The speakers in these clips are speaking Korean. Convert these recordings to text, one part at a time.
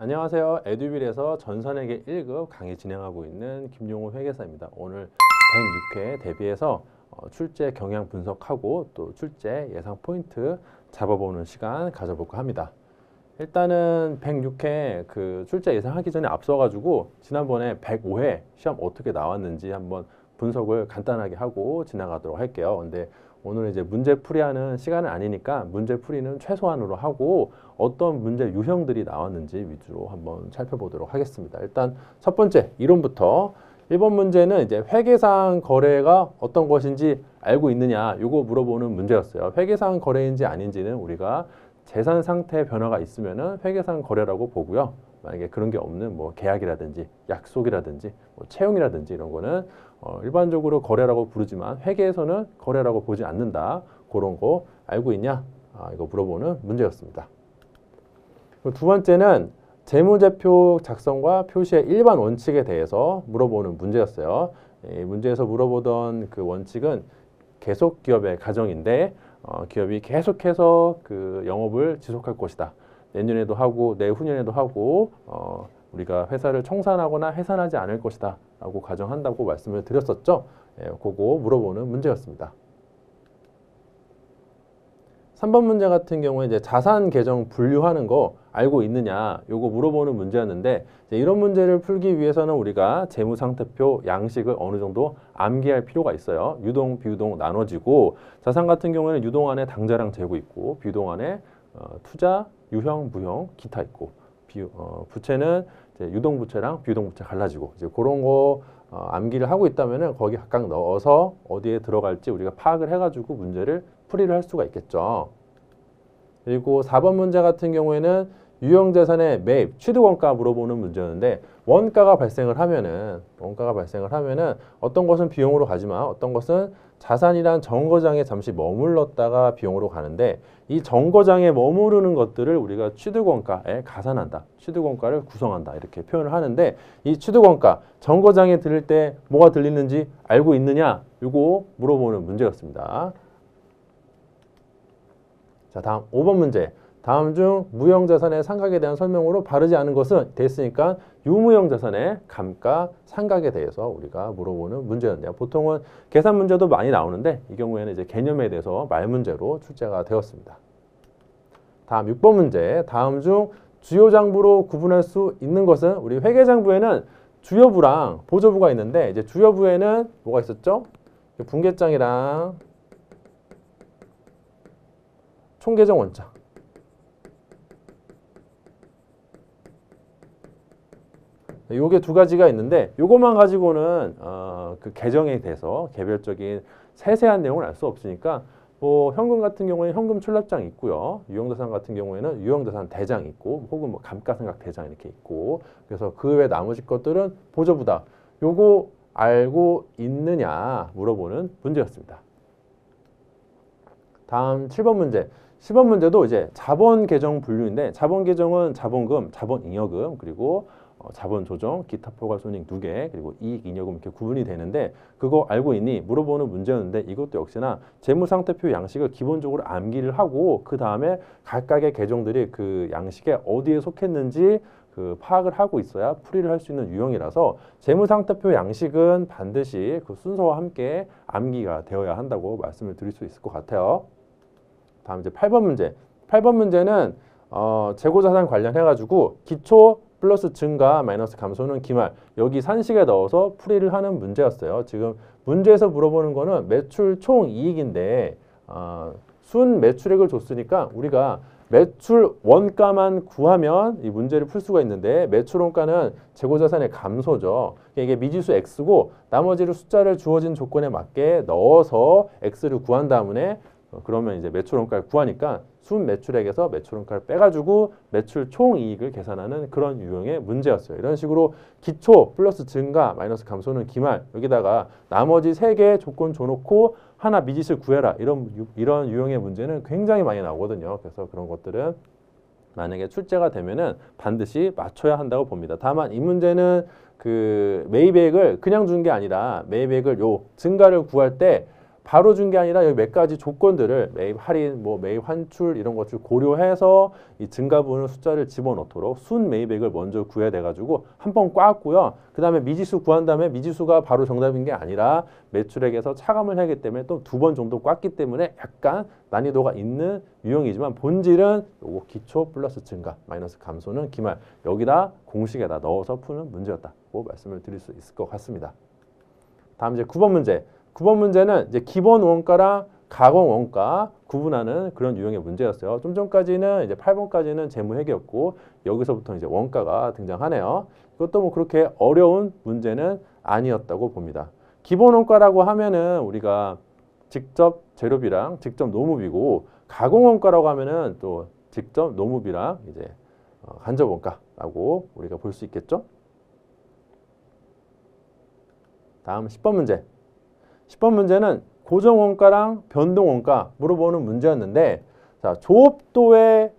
안녕하세요. 에듀빌에서 전산회계 1급 강의 진행하고 있는 김용호 회계사입니다. 오늘 106회 대비해서 출제 경향 분석하고 또 출제 예상 포인트 잡아보는 시간 가져볼까 합니다. 일단은 106회 그 출제 예상하기 전에 앞서가지고 지난번에 105회 시험 어떻게 나왔는지 한번 분석을 간단하게 하고 지나가도록 할게요. 근데 오늘은 이제 문제 풀이하는 시간은 아니니까 문제 풀이는 최소한으로 하고 어떤 문제 유형들이 나왔는지 위주로 한번 살펴보도록 하겠습니다. 일단 첫 번째 이론부터 1번 문제는 이제 회계상 거래가 어떤 것인지 알고 있느냐 이거 물어보는 문제였어요. 회계상 거래인지 아닌지는 우리가 재산 상태 변화가 있으면은 회계상 거래라고 보고요. 만약에 그런 게 없는 뭐 계약이라든지 약속이라든지 뭐 채용이라든지 이런 거는 일반적으로 거래라고 부르지만 회계에서는 거래라고 보지 않는다. 그런 거 알고 있냐? 이거 물어보는 문제였습니다. 두 번째는 재무제표 작성과 표시의 일반 원칙에 대해서 물어보는 문제였어요. 이 문제에서 물어보던 그 원칙은 계속 기업의 가정인데 기업이 계속해서 그 영업을 지속할 것이다. 내년에도 하고 내후년에도 하고 우리가 회사를 청산하거나 해산하지 않을 것이다 라고 가정한다고 말씀을 드렸었죠. 그거 물어보는 문제였습니다. 3번 문제 같은 경우에 이제 자산 계정 분류하는 거 알고 있느냐 요거 물어보는 문제였는데 이런 문제를 풀기 위해서는 우리가 재무상태표 양식을 어느 정도 암기할 필요가 있어요. 유동, 비유동 나눠지고 자산 같은 경우에는 유동 안에 당좌랑 재고 있고 비유동 안에 투자, 유형, 무형, 기타 있고 부채는 이제 유동 부채랑 비유동 부채 갈라지고 이제 그런 거 암기를 하고 있다면은 거기 각각 넣어서 어디에 들어갈지 우리가 파악을 해가지고 문제를 풀이를 할 수가 있겠죠. 그리고 4번 문제 같은 경우에는 유형자산의 매입, 취득원가 물어보는 문제였는데 원가가 발생을 하면은 어떤 것은 비용으로 가지만 어떤 것은 자산이란 정거장에 잠시 머물렀다가 비용으로 가는데 이 정거장에 머무르는 것들을 우리가 취득원가에 가산한다. 취득원가를 구성한다. 이렇게 표현을 하는데 이 취득원가, 정거장에 들을 때 뭐가 들리는지 알고 있느냐? 이거 물어보는 문제였습니다. 자, 다음 5번 문제. 다음 중 무형자산의 상각에 대한 설명으로 바르지 않은 것은 됐으니까 유무형자산의 감가 상각에 대해서 우리가 물어보는 문제였네요. 보통은 계산 문제도 많이 나오는데 이 경우에는 이제 개념에 대해서 말 문제로 출제가 되었습니다. 다음 6번 문제. 다음 중 주요 장부로 구분할 수 있는 것은 우리 회계장부에는 주여부랑 보조부가 있는데 이제 주여부에는 뭐가 있었죠? 분계장이랑 총계정 원자. 요게 두 가지가 있는데 요것만 가지고는 그 계정에 대해서 개별적인 세세한 내용을 알 수 없으니까 뭐 현금 같은 경우에는 현금 출납장 있고요. 유형자산 같은 경우에는 유형자산 대장 있고 혹은 뭐 감가상각 대장 이렇게 있고 그래서 그 외 나머지 것들은 보조부다. 요거 알고 있느냐 물어보는 문제였습니다. 다음 7번 문제. 10번 문제도 이제 자본 계정 분류인데 자본 계정은 자본금, 자본잉여금 그리고 자본 조정, 기타 포괄 손익 2개 그리고 이익 잉여금 이렇게 구분이 되는데 그거 알고 있니? 물어보는 문제였는데 이것도 역시나 재무상태표 양식을 기본적으로 암기를 하고 그 다음에 각각의 계정들이 그 양식에 어디에 속했는지 그 파악을 하고 있어야 풀이를 할 수 있는 유형이라서 재무상태표 양식은 반드시 그 순서와 함께 암기가 되어야 한다고 말씀을 드릴 수 있을 것 같아요. 다음 이제 8번 문제. 8번 문제는 재고자산 관련해가지고 기초 플러스 증가 마이너스 감소는 기말 여기 산식에 넣어서 풀이를 하는 문제였어요. 지금 문제에서 물어보는 거는 매출 총 이익인데 순 매출액을 줬으니까 우리가 매출 원가만 구하면 이 문제를 풀 수가 있는데 매출 원가는 재고자산의 감소죠. 이게 미지수 x고 나머지를 숫자를 주어진 조건에 맞게 넣어서 x를 구한 다음에 그러면 이제 매출 원가를 구하니까 순 매출액에서 매출 원가를 빼가지고 매출 총 이익을 계산하는 그런 유형의 문제였어요. 이런 식으로 기초 플러스 증가 마이너스 감소는 기말 여기다가 나머지 3개의 조건 줘놓고 하나 미지수를 구해라 이런 유형의 문제는 굉장히 많이 나오거든요. 그래서 그런 것들은 만약에 출제가 되면은 반드시 맞춰야 한다고 봅니다. 다만 이 문제는 그 매입액을 그냥 준 게 아니라 매입액을 요 증가를 구할 때 바로 준 게 아니라 여기 몇 가지 조건들을 매입 할인, 뭐 매입 환출 이런 것들 고려해서 이 증가분을 숫자를 집어넣도록 순 매입액을 먼저 구해야 돼가지고 한 번 꽈고요. 그 다음에 미지수 구한 다음에 미지수가 바로 정답인 게 아니라 매출액에서 차감을 하기 때문에 또 두 번 정도 꽈기 때문에 약간 난이도가 있는 유형이지만 본질은 요거 기초 플러스 증가 마이너스 감소는 기말 여기다 공식에다 넣어서 푸는 문제였다고 말씀을 드릴 수 있을 것 같습니다. 다음 이제 9번 문제. 9번 문제는 이제 기본 원가랑 가공 원가 구분하는 그런 유형의 문제였어요. 좀 전까지는 이제 8번까지는 재무회계였고 여기서부터 이제 원가가 등장하네요. 이것도 뭐 그렇게 어려운 문제는 아니었다고 봅니다. 기본 원가라고 하면은 우리가 직접 재료비랑 직접 노무비고 가공 원가라고 하면은 또 직접 노무비랑 이제 간접 원가라고 우리가 볼 수 있겠죠. 다음 10번 문제. 10번 문제는 고정원가랑 변동원가 물어보는 문제였는데 자, 조업도에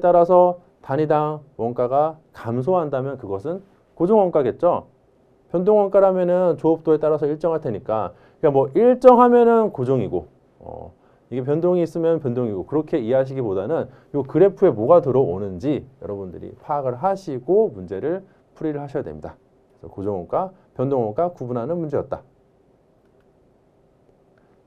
따라서 단위당 원가가 감소한다면 그것은 고정원가겠죠. 변동원가라면은 조업도에 따라서 일정할 테니까 그러니까 뭐 일정하면은 고정이고 이게 변동이 있으면 변동이고 그렇게 이해하시기보다는 이 그래프에 뭐가 들어오는지 여러분들이 파악을 하시고 문제를 풀이를 하셔야 됩니다. 그래서 고정원가, 변동원가 구분하는 문제였다.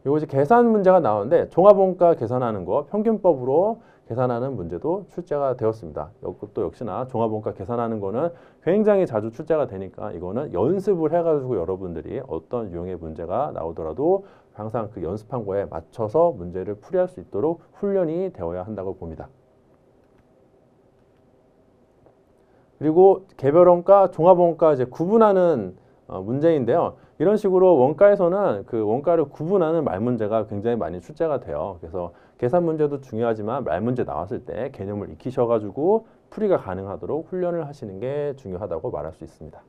요거 이제 계산 문제가 나오는데 종합원가 계산하는 거 평균법으로 계산하는 문제도 출제가 되었습니다. 이것도 역시나 종합원가 계산하는 거는 굉장히 자주 출제가 되니까 이거는 연습을 해가지고 여러분들이 어떤 유형의 문제가 나오더라도 항상 그 연습한 거에 맞춰서 문제를 풀이할 수 있도록 훈련이 되어야 한다고 봅니다. 그리고 개별원가, 종합원가 이제 구분하는 문제인데요. 이런 식으로 원가에서는 그 원가를 구분하는 말 문제가 굉장히 많이 출제가 돼요. 그래서 계산 문제도 중요하지만 말 문제 나왔을 때 개념을 익히셔가지고 풀이가 가능하도록 훈련을 하시는 게 중요하다고 말할 수 있습니다.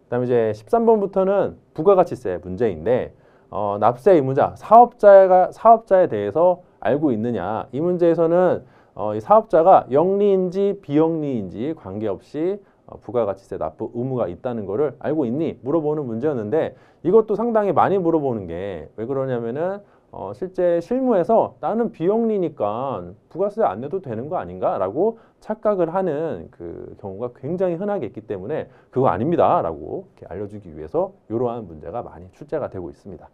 그다음에 이제 13번부터는 부가가치세 문제인데 납세 의무자, 사업자에 대해서 알고 있느냐. 이 문제에서는 이 사업자가 영리인지 비영리인지 관계없이 부가가치세 납부 의무가 있다는 거를 알고 있니? 물어보는 문제였는데 이것도 상당히 많이 물어보는 게 왜 그러냐면은 실제 실무에서 나는 비영리니까 부가세 안 내도 되는 거 아닌가? 라고 착각을 하는 그 경우가 굉장히 흔하게 있기 때문에 그거 아닙니다. 라고 이렇게 알려주기 위해서 이러한 문제가 많이 출제가 되고 있습니다.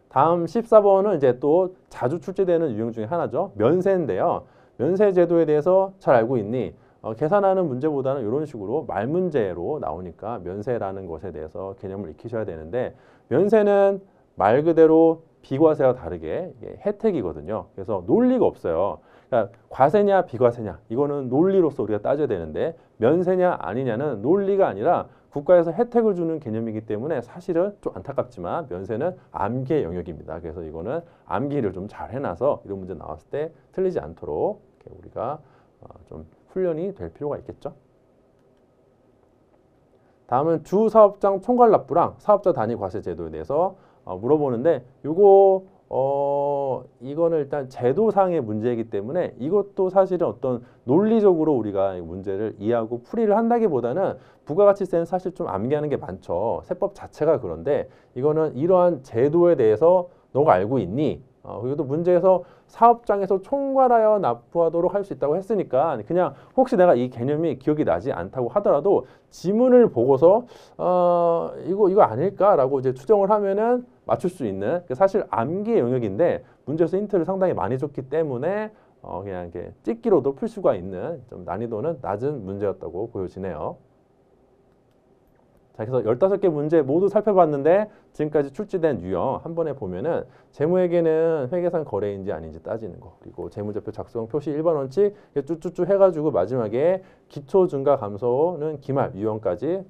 다음 14번은 이제 또 자주 출제되는 유형 중에 하나죠. 면세인데요. 면세 제도에 대해서 잘 알고 있니? 계산하는 문제보다는 이런 식으로 말 문제로 나오니까 면세라는 것에 대해서 개념을 익히셔야 되는데 면세는 말 그대로 비과세와 다르게 이게 혜택이거든요. 그래서 논리가 없어요. 그러니까 과세냐 비과세냐 이거는 논리로서 우리가 따져야 되는데 면세냐 아니냐는 논리가 아니라 국가에서 혜택을 주는 개념이기 때문에 사실은 좀 안타깝지만 면세는 암기의 영역입니다. 그래서 이거는 암기를 좀 잘 해놔서 이런 문제 나왔을 때 틀리지 않도록 이렇게 우리가 좀 훈련이 될 필요가 있겠죠. 다음은 주사업장 총괄납부랑 사업자 단위 과세 제도에 대해서 물어보는데 이거는 일단 제도상의 문제이기 때문에 이것도 사실은 어떤 논리적으로 우리가 문제를 이해하고 풀이를 한다기보다는 부가가치세는 사실 좀 암기하는 게 많죠. 세법 자체가 그런데 이거는 이러한 제도에 대해서 너가 알고 있니? 그리고 또 문제에서 사업장에서 총괄하여 납부하도록 할 수 있다고 했으니까 그냥 혹시 내가 이 개념이 기억이 나지 않다고 하더라도 지문을 보고서 이거 아닐까라고 이제 추정을 하면은 맞출 수 있는 사실 암기의 영역인데 문제에서 힌트를 상당히 많이 줬기 때문에 그냥 이렇게 찍기로도 풀 수가 있는 좀 난이도는 낮은 문제였다고 보여지네요. 자, 그래서 15개 문제 모두 살펴봤는데 지금까지 출제된 유형 한 번에 보면은 재무회계는 회계상 거래인지 아닌지 따지는 거 그리고 재무제표 작성 표시 1번 원칙 쭈쭈쭈 해가지고 마지막에 기초 증가 감소는 기말 유형까지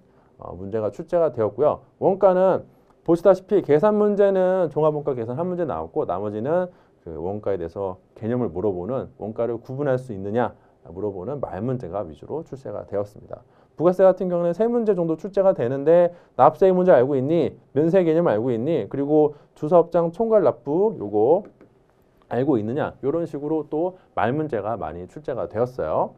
문제가 출제가 되었고요. 원가는 보시다시피 계산 문제는 종합원가 계산 한 문제 나왔고 나머지는 그 원가에 대해서 개념을 물어보는 원가를 구분할 수 있느냐 물어보는 말 문제가 위주로 출제가 되었습니다. 부가세 같은 경우는 3문제 정도 출제가 되는데 납세의 문제 알고 있니? 면세 개념 알고 있니? 그리고 주사업장 총괄 납부 요거 알고 있느냐? 이런 식으로 또 말 문제가 많이 출제가 되었어요.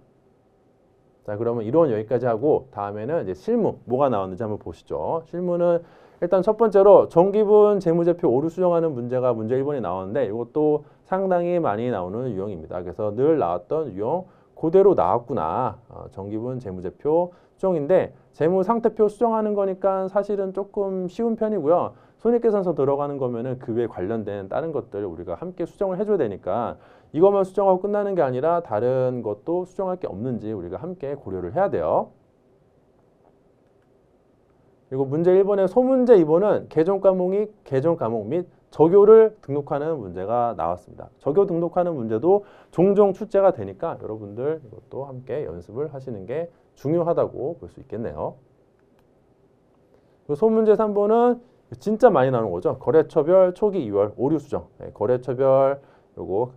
자, 그러면 이론 여기까지 하고 다음에는 이제 실무 뭐가 나왔는지 한번 보시죠. 실무는 일단 첫 번째로 정기분 재무제표 오류 수정하는 문제가 문제 1번이 나왔는데 이것도 상당히 많이 나오는 유형입니다. 그래서 늘 나왔던 유형 그대로 나왔구나. 정기분 재무제표 수정인데 재무상태표 수정하는 거니까 사실은 조금 쉬운 편이고요. 손익계산서 들어가는 거면은 그 외에 관련된 다른 것들 우리가 함께 수정을 해줘야 되니까 이것만 수정하고 끝나는 게 아니라 다른 것도 수정할 게 없는지 우리가 함께 고려를 해야 돼요. 그리고 문제 1번의 소문제 2번은 개정 과목 및 저교를 등록하는 문제가 나왔습니다. 저교 등록하는 문제도 종종 출제가 되니까 여러분들 이것도 함께 연습을 하시는 게 중요하다고 볼 수 있겠네요. 소문제 3번은 진짜 많이 나오는 거죠. 거래처별 초기 2월 오류 수정. 거래처별 요거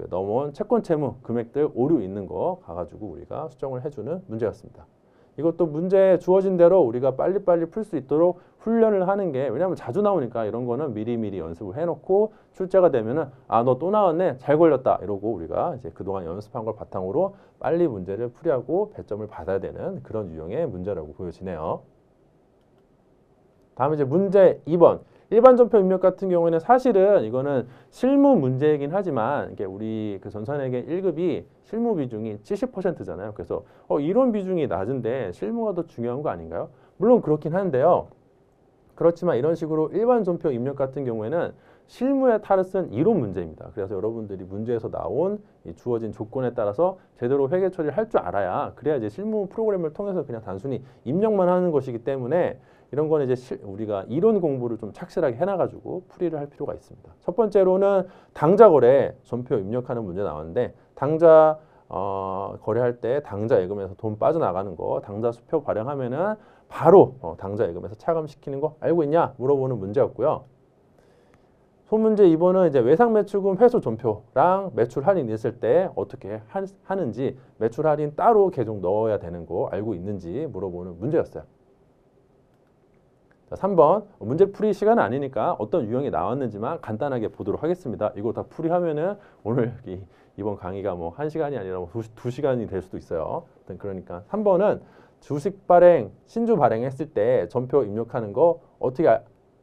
넘어온 채권 채무 금액들 오류 있는 거 가가지고 우리가 수정을 해주는 문제였습니다. 이것도 문제 주어진 대로 우리가 빨리빨리 풀 수 있도록 훈련을 하는 게 왜냐하면 자주 나오니까 이런 거는 미리미리 연습을 해놓고 출제가 되면은 아, 너 또 나왔네 잘 걸렸다 이러고 우리가 이제 그동안 연습한 걸 바탕으로 빨리 문제를 풀이하고 배점을 받아야 되는 그런 유형의 문제라고 보여지네요. 다음에 이제 문제 2번. 일반 전표 입력 같은 경우에는 사실은 이거는 실무 문제이긴 하지만 이게 우리 그 전산회계 1급이 실무 비중이 70%잖아요. 그래서 이런 비중이 낮은데 실무가 더 중요한 거 아닌가요? 물론 그렇긴 한데요. 그렇지만 이런 식으로 일반 전표 입력 같은 경우에는 실무에 탈을 쓴 이론 문제입니다. 그래서 여러분들이 문제에서 나온 이 주어진 조건에 따라서 제대로 회계 처리를 할 줄 알아야 그래야 이제 실무 프로그램을 통해서 그냥 단순히 입력만 하는 것이기 때문에 이런 거는 이제 우리가 이론 공부를 좀 착실하게 해놔가지고 풀이를 할 필요가 있습니다. 첫 번째로는 당좌 거래 전표 입력하는 문제 나왔는데 당좌 거래할 때 당좌 예금에서 돈 빠져나가는 거 당좌 수표 발행하면은 바로 당좌 예금에서 차감시키는 거 알고 있냐 물어보는 문제였고요. 소문제 2번은 이제 외상 매출금 회수 전표랑 매출 할인 있을 때 어떻게 하는지 매출 할인 따로 계속 넣어야 되는 거 알고 있는지 물어보는 문제였어요. 자, 3번 문제 풀이 시간은 아니니까 어떤 유형이 나왔는지만 간단하게 보도록 하겠습니다. 이거 다 풀이하면은 오늘 이번 강의가 뭐 1시간이 아니라 뭐 2시간이 될 수도 있어요. 그러니까 3번은 주식 발행, 신주 발행했을 때 전표 입력하는 거 어떻게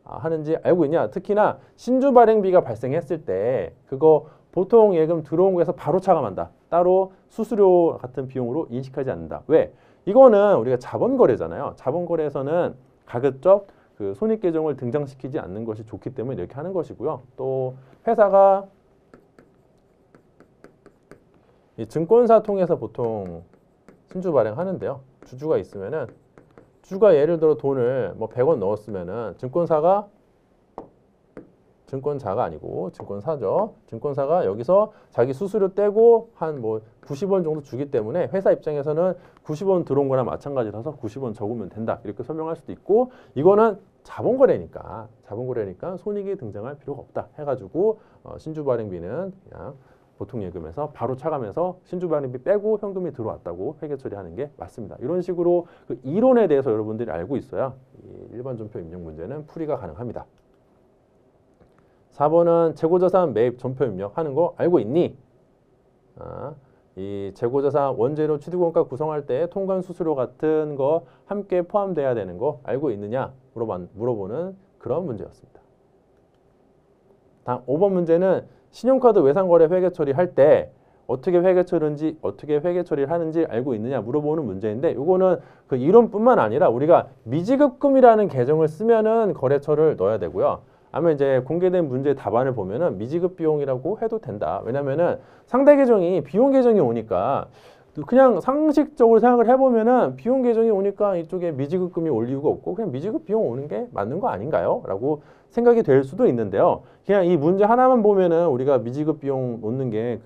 하는지 알고 있냐? 특히나 신주 발행비가 발생했을 때 그거 보통 예금 들어온 거에서 바로 차감한다. 따로 수수료 같은 비용으로 인식하지 않는다. 왜? 이거는 우리가 자본거래잖아요. 자본거래에서는 가급적 그 손익계정을 등장시키지 않는 것이 좋기 때문에 이렇게 하는 것이고요. 또 회사가 이 증권사 통해서 보통 신주 발행하는데요. 주주가 있으면은 주가 예를 들어 돈을 뭐 100원 넣었으면은 증권사가 아니고 증권사죠. 증권사가 여기서 자기 수수료 떼고 한 뭐 90원 정도 주기 때문에 회사 입장에서는 90원 들어온 거랑 마찬가지라서 90원 적으면 된다. 이렇게 설명할 수도 있고 이거는 자본거래니까 손익이 등장할 필요가 없다. 해가지고 신주 발행비는 그냥 보통 예금에서 바로 차감해서 신주 발행비 빼고 현금이 들어왔다고 회계 처리하는 게 맞습니다. 이런 식으로 그 이론에 대해서 여러분들이 알고 있어야 이 일반 전표 입력 문제는 풀이가 가능합니다. 4번은 재고자산 매입 전표 입력하는 거 알고 있니? 이 재고자산 원재료 취득원가 구성할 때 통관 수수료 같은 거 함께 포함돼야 되는 거 알고 있느냐? 물어보는 그런 문제였습니다. 다음 5번 문제는 신용카드 외상거래 회계 처리할 때 어떻게 회계 처리를 하는지 알고 있느냐 물어보는 문제인데 이거는 그 이론뿐만 아니라 우리가 미지급금이라는 계정을 쓰면은 거래처를 넣어야 되고요. 아니면 이제 공개된 문제 답안을 보면은 미지급 비용이라고 해도 된다. 왜냐면은 상대 계정이 비용 계정이 오니까 그냥 상식적으로 생각을 해보면은 비용 계정이 오니까 이쪽에 미지급금이 올 이유가 없고 그냥 미지급 비용 오는 게 맞는 거 아닌가요? 라고 생각이 될 수도 있는데요. 그냥 이 문제 하나만 보면은 우리가 미지급 비용 놓는 게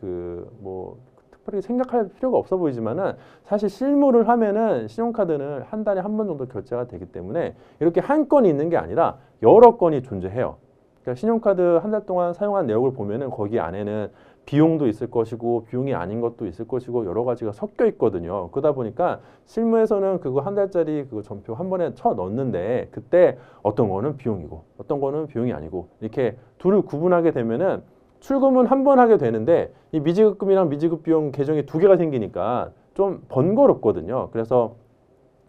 뭐 특별히 생각할 필요가 없어 보이지만은 사실 실무를 하면은 신용카드는 한 달에 한 번 정도 결제가 되기 때문에 이렇게 한 건이 있는 게 아니라 여러 건이 존재해요. 그러니까 신용카드 한 달 동안 사용한 내역을 보면은 거기 안에는 비용도 있을 것이고 비용이 아닌 것도 있을 것이고 여러 가지가 섞여 있거든요. 그러다 보니까 실무에서는 그거 한 달짜리 그거 전표 한 번에 쳐 넣는데 그때 어떤 거는 비용이고 어떤 거는 비용이 아니고 이렇게 둘을 구분하게 되면은 출금은 한 번 하게 되는데 이 미지급금이랑 미지급 비용 계정이 두 개가 생기니까 좀 번거롭거든요. 그래서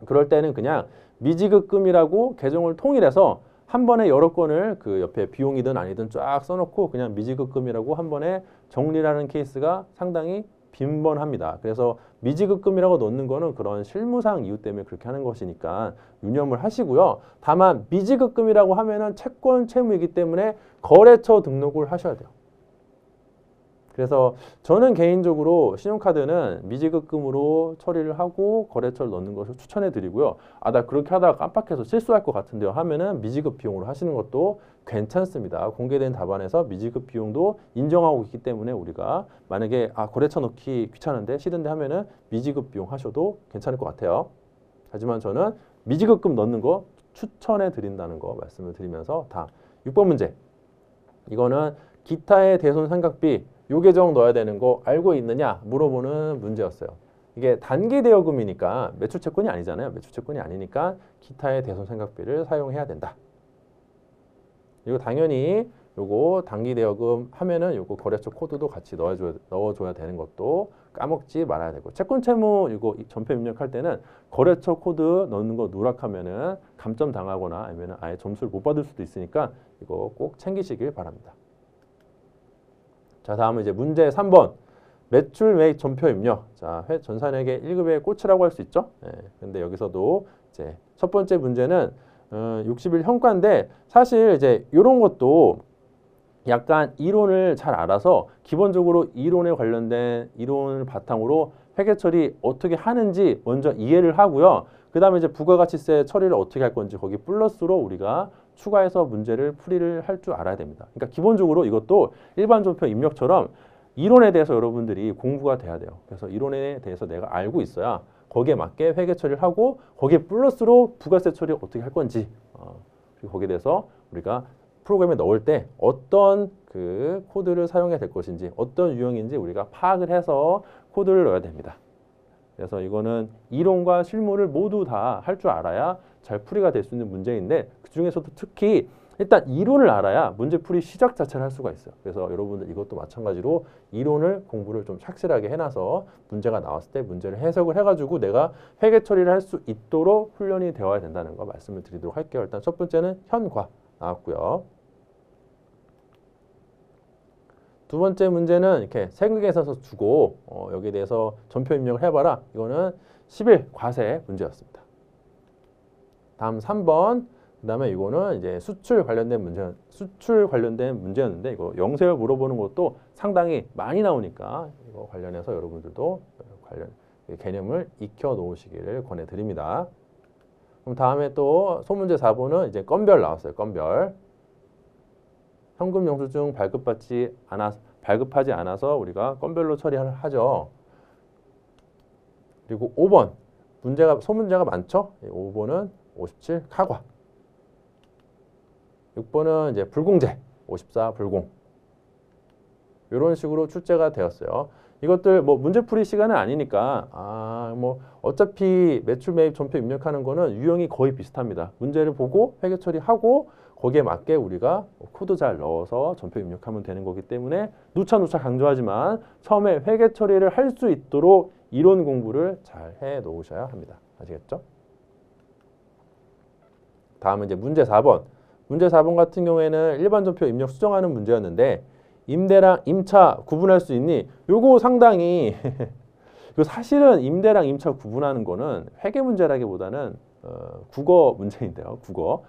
그럴 때는 그냥 미지급금이라고 계정을 통일해서 한 번에 여러 건을 그 옆에 비용이든 아니든 쫙 써놓고 그냥 미지급금이라고 한 번에 정리하는 케이스가 상당히 빈번합니다. 그래서 미지급금이라고 넣는 거는 그런 실무상 이유 때문에 그렇게 하는 것이니까 유념을 하시고요. 다만 미지급금이라고 하면은 채권 채무이기 때문에 거래처 등록을 하셔야 돼요. 그래서 저는 개인적으로 신용카드는 미지급금으로 처리를 하고 거래처를 넣는 것을 추천해 드리고요. 아, 나 그렇게 하다가 깜빡해서 실수할 것 같은데요 하면은 미지급 비용으로 하시는 것도 괜찮습니다. 공개된 답안에서 미지급 비용도 인정하고 있기 때문에 우리가 만약에 거래처 넣기 귀찮은데 싫은데 하면은 미지급 비용 하셔도 괜찮을 것 같아요. 하지만 저는 미지급금 넣는 거 추천해 드린다는 거 말씀을 드리면서 6번 문제. 이거는 기타의 대손상각비 요 계정 넣어야 되는 거 알고 있느냐 물어보는 문제였어요. 이게 단기 대여금이니까 매출 채권이 아니잖아요. 매출 채권이 아니니까 기타의 대손상각비를 사용해야 된다. 이거 당연히 요거 단기 대여금 하면은 요거 거래처 코드도 같이 넣어줘야 되는 것도 까먹지 말아야 되고, 채권 채무 이거 전표 입력할 때는 거래처 코드 넣는 거 누락하면은 감점 당하거나 아니면 아예 점수를 못 받을 수도 있으니까 이거 꼭 챙기시길 바랍니다. 자, 다음은 이제 문제 3번. 매출 매입 전표 입력. 자, 전산회계 1급의 꽃이라고 할 수 있죠. 근데 여기서도 이제 첫 번째 문제는 60일 현가인데 사실 이제 이런 것도 약간 이론을 잘 알아서 기본적으로 이론에 관련된 이론을 바탕으로 회계 처리 어떻게 하는지 먼저 이해를 하고요. 그 다음에 이제 부가가치세 처리를 어떻게 할 건지 거기 플러스로 우리가 추가해서 문제를 풀이를 할 줄 알아야 됩니다. 그러니까 기본적으로 이것도 일반 전표 입력처럼 이론에 대해서 여러분들이 공부가 돼야 돼요. 그래서 이론에 대해서 내가 알고 있어야 거기에 맞게 회계 처리를 하고 거기에 플러스로 부가세 처리 어떻게 할 건지 그리고 거기에 대해서 우리가 프로그램에 넣을 때 어떤 그 코드를 사용해야 될 것인지 어떤 유형인지 우리가 파악을 해서 코드를 넣어야 됩니다. 그래서 이거는 이론과 실무를 모두 다 할 줄 알아야 잘 풀이가 될 수 있는 문제인데 그 중에서도 특히 일단 이론을 알아야 문제풀이 시작 자체를 할 수가 있어요. 그래서 여러분들 이것도 마찬가지로 이론을 공부를 좀 착실하게 해놔서 문제가 나왔을 때 문제를 해석을 해가지고 내가 회계 처리를 할 수 있도록 훈련이 되어야 된다는 거 말씀을 드리도록 할게요. 일단 첫 번째는 현과 나왔고요. 두 번째 문제는 이렇게 세금계산서 주고 여기에 대해서 전표 입력을 해봐라. 이거는 10일 과세 문제였습니다. 다음 3번. 그 다음에 이거는 이제 수출 관련된 문제였는데 이거 영세를 물어보는 것도 상당히 많이 나오니까 이거 관련해서 여러분들도 관련 개념을 익혀 놓으시기를 권해드립니다. 그럼 다음에 또 소문제 4번은 이제 건별 나왔어요. 건별. 현금 영수증 발급하지 않아서 우리가 건별로 처리하죠. 그리고 5번 소문제가 많죠. 5번은 57 카과. 6번은 이제 불공제 54 불공. 이런 식으로 출제가 되었어요. 이것들 뭐 문제풀이 시간은 아니니까 뭐 어차피 매출 매입 전표 입력하는 거는 유형이 거의 비슷합니다. 문제를 보고 회계 처리하고 거기에 맞게 우리가 코드 잘 넣어서 전표 입력하면 되는 거기 때문에 누차 강조하지만 처음에 회계 처리를 할 수 있도록 이론 공부를 잘 해 놓으셔야 합니다. 아시겠죠? 다음은 이제 문제 4번. 문제 4번 같은 경우에는 일반 전표 입력 수정하는 문제였는데 임대랑 임차 구분할 수 있니? 요거 상당히 사실은 임대랑 임차 구분하는 거는 회계 문제라기보다는 국어 문제인데요. 국어.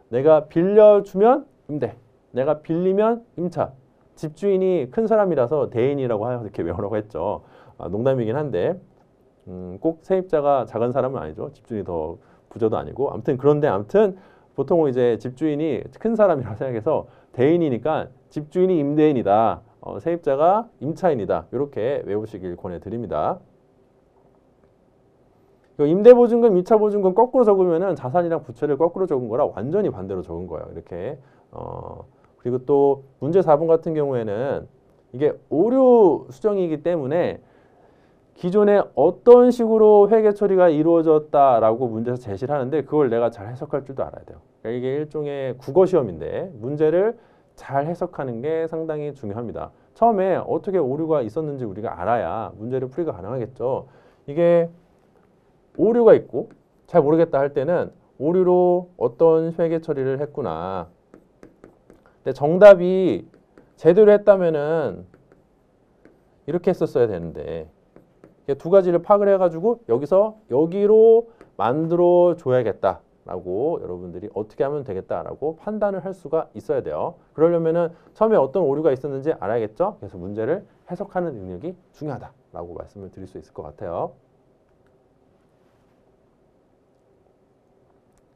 내가 빌려주면 임대, 내가 빌리면 임차. 집주인이 큰 사람이라서 대인이라고 이렇게 외우라고 했죠. 농담이긴 한데 꼭 세입자가 작은 사람은 아니죠. 집주인이 더 부자도 아니고 그런데 보통은 이제 집주인이 큰 사람이라고 생각해서 대인이니까 집주인이 임대인이다. 세입자가 임차인이다. 이렇게 외우시길 권해드립니다. 임대보증금, 임차보증금 거꾸로 적으면은 자산이랑 부채를 거꾸로 적은 거라 완전히 반대로 적은 거예요. 이렇게. 그리고 또 문제 4번 같은 경우에는 이게 오류 수정이기 때문에 기존에 어떤 식으로 회계 처리가 이루어졌다라고 문제에서 제시를 하는데 그걸 내가 잘 해석할 줄도 알아야 돼요. 그러니까 이게 일종의 국어 시험인데 문제를 잘 해석하는 게 상당히 중요합니다. 처음에 어떻게 오류가 있었는지 우리가 알아야 문제를 풀이가 가능하겠죠. 이게 오류가 있고 잘 모르겠다 할 때는 오류로 어떤 회계 처리를 했구나. 근데 정답이 제대로 했다면은 이렇게 했었어야 되는데 두 가지를 파악을 해가지고 여기서 여기로 만들어 줘야겠다라고 여러분들이 어떻게 하면 되겠다라고 판단을 할 수가 있어야 돼요. 그러려면은 처음에 어떤 오류가 있었는지 알아야겠죠? 그래서 문제를 해석하는 능력이 중요하다라고 말씀을 드릴 수 있을 것 같아요.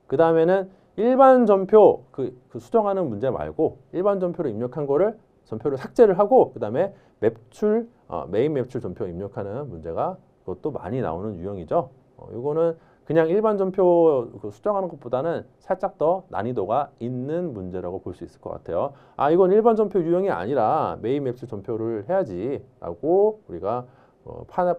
그 다음에는 일반 전표 그 수정하는 문제 말고 일반 전표로 입력한 거를 전표를 삭제를 하고 그 다음에 매출 메인 매출 전표 입력하는 문제가 그것도 많이 나오는 유형이죠. 이거는 그냥 일반 전표 수정하는 것보다는 살짝 더 난이도가 있는 문제라고 볼 수 있을 것 같아요. 아, 이건 일반 전표 유형이 아니라 메인 매출 전표를 해야지라고 우리가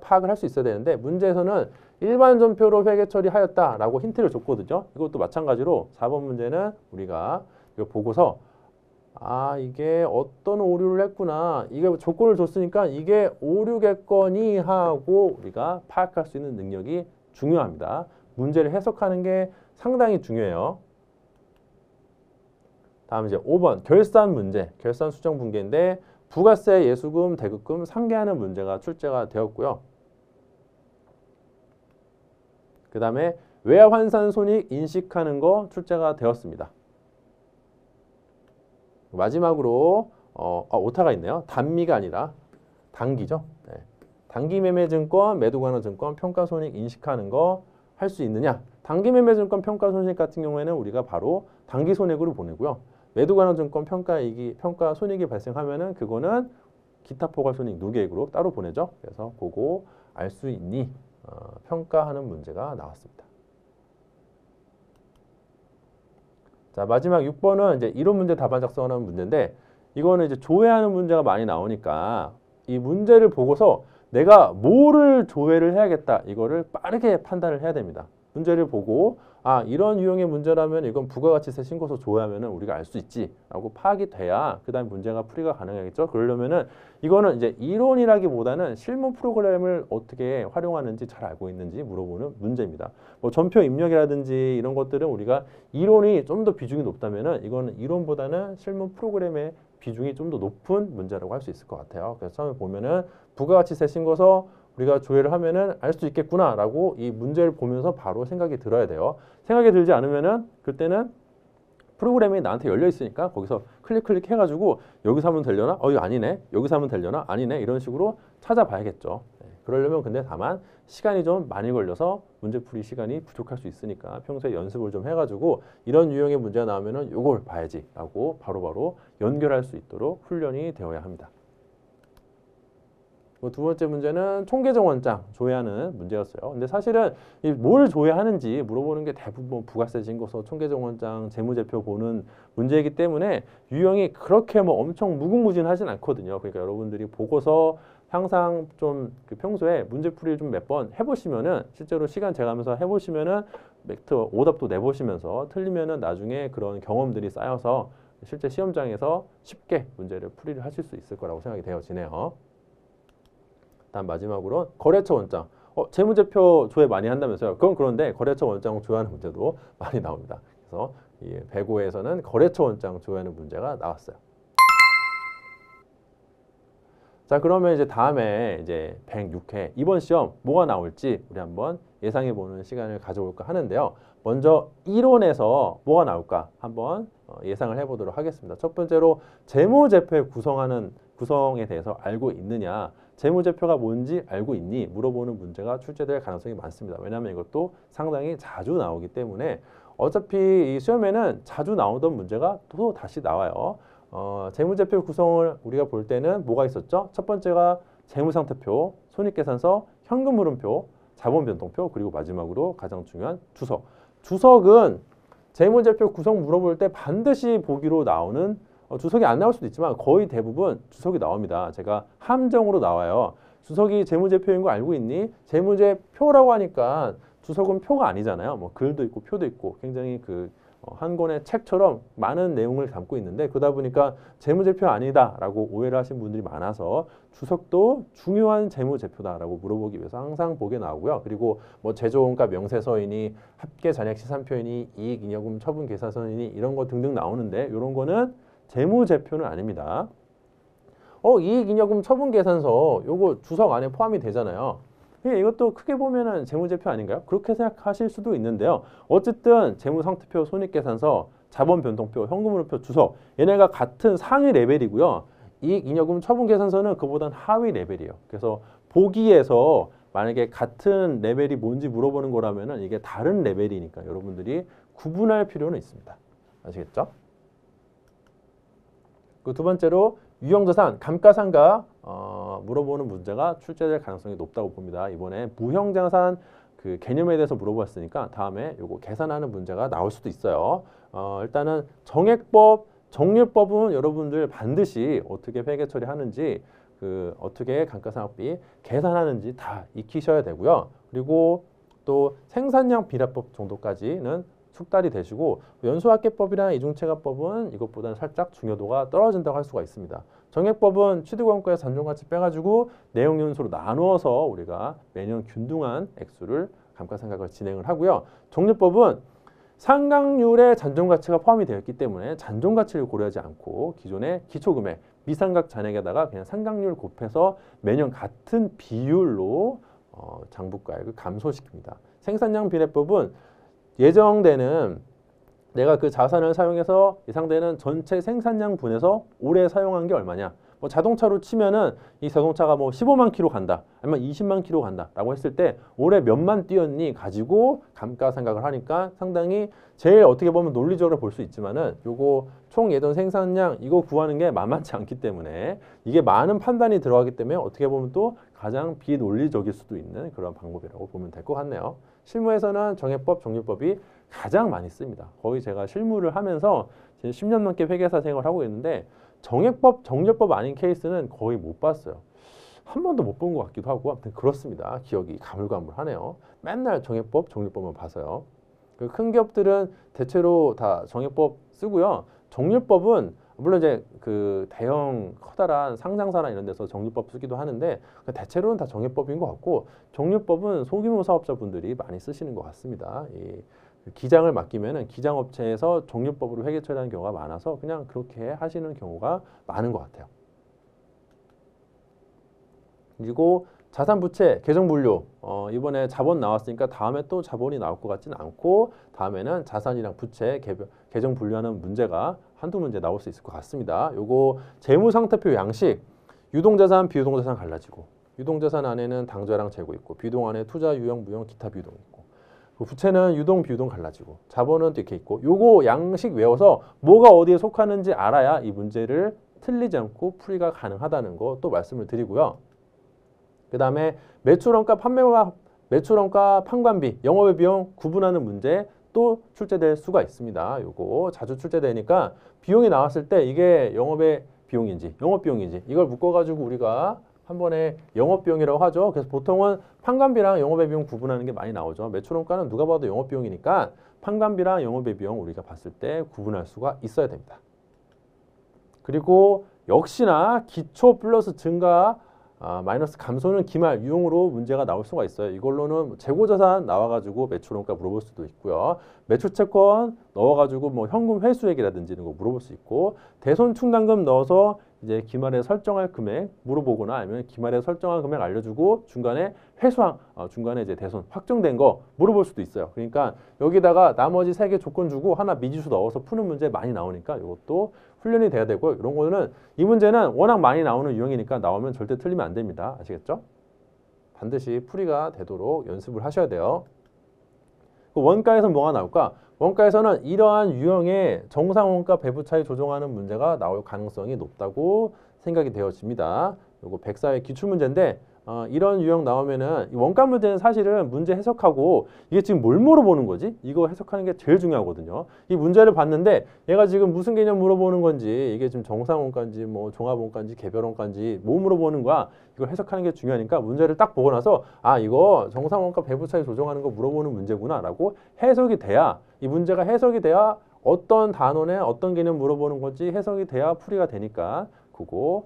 파악을 할 수 있어야 되는데 문제에서는 일반 전표로 회계 처리하였다라고 힌트를 줬거든요. 이것도 마찬가지로 4번 문제는 우리가 이거 보고서 아, 이게 어떤 오류를 했구나. 이게 조건을 줬으니까 이게 오류겠거니 하고 우리가 파악할 수 있는 능력이 중요합니다. 문제를 해석하는 게 상당히 중요해요. 다음 이제 5번 결산 문제, 결산 수정 분계인데 부가세, 예수금, 대급금 상계하는 문제가 출제가 되었고요. 그 다음에 외화 환산 손익 인식하는 거 출제가 되었습니다. 마지막으로 오타가 있네요. 단미가 아니라 단기죠. 네. 단기 매매 증권, 매도 관한 증권 평가 손익 인식하는 거 할 수 있느냐? 단기 매매 증권 평가 손익 같은 경우에는 우리가 바로 단기 손익으로 보내고요. 매도 관한 증권 평가 손익이 발생하면은 그거는 기타 포괄 손익 누계액으로 따로 보내죠. 그래서 그거 알 수 있니? 평가하는 문제가 나왔습니다. 자, 마지막 6번은 이제 이론 문제 답안 작성하는 문제인데 이거는 이제 조회하는 문제가 많이 나오니까 이 문제를 보고서 내가 뭐를 조회를 해야겠다. 이거를 빠르게 판단을 해야 됩니다. 문제를 보고 아, 이런 유형의 문제라면 이건 부가가치세 신고서 조회하면은 우리가 알 수 있지라고 파악이 돼야 그다음 문제가 풀이가 가능하겠죠. 그러려면은 이거는 이제 이론이라기보다는 실무 프로그램을 어떻게 활용하는지 잘 알고 있는지 물어보는 문제입니다. 뭐 전표 입력이라든지 이런 것들은 우리가 이론이 좀 더 비중이 높다면은 이거는 이론보다는 실무 프로그램의 비중이 좀 더 높은 문제라고 할 수 있을 것 같아요. 그래서 처음에 보면은 부가가치세 신고서 우리가 조회를 하면은 알 수 있겠구나라고 이 문제를 보면서 바로 생각이 들어야 돼요. 생각이 들지 않으면은 그때는 프로그램이 나한테 열려 있으니까 거기서 클릭 해가지고 여기서 하면 되려나? 이거 아니네. 여기서 하면 되려나? 아니네. 이런 식으로 찾아봐야겠죠. 네. 그러려면 근데 다만 시간이 좀 많이 걸려서 문제풀이 시간이 부족할 수 있으니까 평소에 연습을 좀 해가지고 이런 유형의 문제가 나오면은 이걸 봐야지라고 바로바로 연결할 수 있도록 훈련이 되어야 합니다. 두 번째 문제는 총계정원장 조회하는 문제였어요. 근데 사실은 뭘 조회하는지 물어보는 게 대부분 부가세 신고서, 총계정원장, 재무제표 보는 문제이기 때문에 유형이 그렇게 뭐 엄청 무궁무진하진 않거든요. 그러니까 여러분들이 보고서 항상 좀 평소에 문제풀이를 좀 몇 번 해보시면은 실제로 시간 재가면서 해보시면은 오답도 내보시면서 틀리면은 나중에 그런 경험들이 쌓여서 실제 시험장에서 쉽게 문제를 풀이를 하실 수 있을 거라고 생각이 되어지네요. 다음 마지막으로 거래처 원장. 재무제표 조회 많이 한다면서요. 그건 그런데 거래처 원장 조회하는 문제도 많이 나옵니다. 그래서 이 105에서는 거래처 원장 조회하는 문제가 나왔어요. 자, 그러면 이제 다음에 이제 106회 이번 시험 뭐가 나올지 우리 한번 예상해 보는 시간을 가져볼까 하는데요. 먼저 이론에서 뭐가 나올까 한번 예상을 해보도록 하겠습니다. 첫 번째로 재무제표의 구성에 대해서 알고 있느냐, 재무제표가 뭔지 알고 있니? 물어보는 문제가 출제될 가능성이 많습니다. 왜냐하면 이것도 상당히 자주 나오기 때문에 어차피 이 시험에는 자주 나오던 문제가 또 다시 나와요. 재무제표 구성을 우리가 볼 때는 뭐가 있었죠? 첫 번째가 재무상태표, 손익계산서, 현금흐름표, 자본변동표, 그리고 마지막으로 가장 중요한 주석. 주석은 재무제표 구성 물어볼 때 반드시 보기로 나오는 주석이 안 나올 수도 있지만 거의 대부분 주석이 나옵니다. 제가 함정으로 나와요. 주석이 재무제표인 거 알고 있니? 재무제표라고 하니까 주석은 표가 아니잖아요. 뭐 글도 있고 표도 있고 굉장히 한 권의 책처럼 많은 내용을 담고 있는데 그러다 보니까 재무제표 아니다라고 오해를 하신 분들이 많아서 주석도 중요한 재무제표다라고 물어보기 위해서 항상 보게 나오고요. 그리고 뭐 제조원가 명세서이니 합계 잔액 시산표이니 이익잉여금 처분 계산서이니 이런 거 등등 나오는데 이런 거는 재무제표는 아닙니다. 이익잉여금 처분 계산서 요거 주석 안에 포함이 되잖아요. 이것도 크게 보면은 재무제표 아닌가요? 그렇게 생각하실 수도 있는데요. 어쨌든 재무상태표, 손익계산서, 자본변동표, 현금흐름표, 주석 얘네가 같은 상위 레벨이고요. 이익잉여금 처분계산서는 그보단 하위 레벨이에요. 그래서 보기에서 만약에 같은 레벨이 뭔지 물어보는 거라면은 이게 다른 레벨이니까 여러분들이 구분할 필요는 있습니다. 아시겠죠? 그 두 번째로 유형자산, 감가상각 물어보는 문제가 출제될 가능성이 높다고 봅니다. 이번에 무형자산 그 개념에 대해서 물어봤으니까 다음에 요거 계산하는 문제가 나올 수도 있어요. 일단은 정액법, 정률법은 여러분들 반드시 어떻게 회계 처리하는지 어떻게 감가상각비 계산하는지 다 익히셔야 되고요. 그리고 또 생산량 비례법 정도까지는 숙달이 되시고 연수학계법이나 이중채납법은 이것보다는 살짝 중요도가 떨어진다고 할 수가 있습니다. 정액법은 취득원가에서 잔존가치 빼가지고 내용 연수로 나누어서 우리가 매년 균등한 액수를 감가상각을 진행을 하고요. 정률법은 상각률에 잔존가치가 포함이 되어 있기 때문에 잔존가치를 고려하지 않고 기존의 기초금액, 미상각 잔액에다가 그냥 상각률 곱해서 매년 같은 비율로 장부가액을 감소시킵니다. 생산량 비례법은 예정되는 내가 그 자산을 사용해서 예상되는 전체 생산량 분해서 올해 사용한 게 얼마냐. 뭐 자동차로 치면은 이 자동차가 뭐 15만 킬로 간다. 아니면 20만 킬로 간다. 라고 했을 때 올해 몇만 뛰었니 가지고 감가상각을 하니까 상당히 제일 어떻게 보면 논리적으로 볼 수 있지만은 요거 총 예전 생산량 이거 구하는 게 만만치 않기 때문에 이게 많은 판단이 들어가기 때문에 어떻게 보면 또 가장 비논리적일 수도 있는 그런 방법이라고 보면 될 것 같네요. 실무에서는 정액법, 정률법이 가장 많이 씁니다. 거의 제가 실무를 하면서 10년 넘게 회계사 생활을 하고 있는데 정액법, 정률법 아닌 케이스는 거의 못 봤어요. 한 번도 못 본 것 같기도 하고 아무튼 그렇습니다. 기억이 가물가물하네요. 맨날 정액법, 정률법만 봐서요. 그 큰 기업들은 대체로 다 정액법 쓰고요. 정률법은 물론 이제 그 대형 커다란 상장사나 이런 데서 정률법 쓰기도 하는데 대체로는 다 정액법인 것 같고 정률법은 소규모 사업자분들이 많이 쓰시는 것 같습니다. 이 기장을 맡기면은 기장업체에서 정률법으로 회계 처리하는 경우가 많아서 그냥 그렇게 하시는 경우가 많은 것 같아요. 그리고 자산부채, 계정분류 이번에 자본 나왔으니까 다음에 또 자본이 나올 것 같지는 않고 다음에는 자산이랑 부채, 계정분류하는 문제가 한두 문제 나올 수 있을 것 같습니다. 요거 재무상태표 양식, 유동자산, 비유동자산 갈라지고 유동자산 안에는 당좌랑 재고 있고 비유동 안에 투자, 유형, 무형, 기타 비유동 있고 부채는 유동, 비유동 갈라지고 자본은 또 이렇게 있고 요거 양식 외워서 뭐가 어디에 속하는지 알아야 이 문제를 틀리지 않고 풀이가 가능하다는 거 또 말씀을 드리고요. 그 다음에 매출원가, 판매와 매출원가, 판관비, 영업의 비용 구분하는 문제 또 출제될 수가 있습니다. 요거 자주 출제되니까 비용이 나왔을 때 이게 영업의 비용인지 영업비용인지 이걸 묶어가지고 우리가 한 번에 영업비용이라고 하죠. 그래서 보통은 판관비랑 영업의 비용 구분하는 게 많이 나오죠. 매출원가는 누가 봐도 영업비용이니까 판관비랑 영업의 비용 우리가 봤을 때 구분할 수가 있어야 됩니다. 그리고 역시나 기초 플러스 증가 마이너스 감소는 기말 유형으로 문제가 나올 수가 있어요. 이걸로는 재고자산 나와가지고 매출원가 물어볼 수도 있고요. 매출채권 넣어가지고 뭐 현금 회수액이라든지 이런 거 물어볼 수 있고 대손 충당금 넣어서 이제 기말에 설정할 금액 물어보거나 아니면 기말에 설정한 금액 알려주고 중간에 회수한 중간에 이제 대손 확정된 거 물어볼 수도 있어요. 그러니까 여기다가 나머지 3개 조건 주고 하나 미지수 넣어서 푸는 문제 많이 나오니까 이것도 훈련이 돼야 되고 이런 거는 이 문제는 워낙 많이 나오는 유형이니까 나오면 절대 틀리면 안 됩니다. 아시겠죠? 반드시 풀이가 되도록 연습을 하셔야 돼요. 원가에서 뭐가 나올까? 원가에서는 이러한 유형의 정상원가 배분 차이 조정하는 문제가 나올 가능성이 높다고 생각이 되어집니다. 요거 104의 기출문제인데 이런 유형 나오면은 이 원가 문제는 사실은 문제 해석하고 이게 지금 뭘 물어보는 거지? 이거 해석하는 게 제일 중요하거든요. 이 문제를 봤는데 얘가 지금 무슨 개념 물어보는 건지 이게 지금 정상원가인지 뭐 종합원가인지 개별원가인지 뭐 물어보는 거야? 이걸 해석하는 게 중요하니까 문제를 딱 보고 나서 이거 정상원가 배분 차이 조정하는 거 물어보는 문제구나 라고 해석이 돼야 이 문제가 해석이 돼야 어떤 단원에 어떤 개념 물어보는 건지 해석이 돼야 풀이가 되니까 그거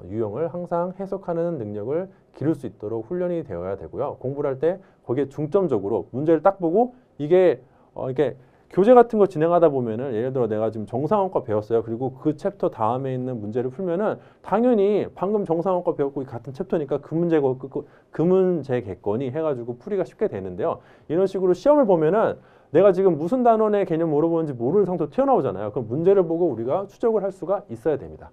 유형을 항상 해석하는 능력을 기를 수 있도록 훈련이 되어야 되고요. 공부를 할 때 거기에 중점적으로 문제를 딱 보고 이게 이렇게 교재 같은 거 진행하다 보면은 예를 들어 내가 지금 정상원과 배웠어요. 그리고 그 챕터 다음에 있는 문제를 풀면은 당연히 방금 정상원과 배웠고 같은 챕터니까 그 문제겠거니 해가지고 풀이가 쉽게 되는데요. 이런 식으로 시험을 보면은 내가 지금 무슨 단원의 개념 물어보는지 모르는 상태로 튀어나오잖아요. 그럼 문제를 보고 우리가 추적을 할 수가 있어야 됩니다.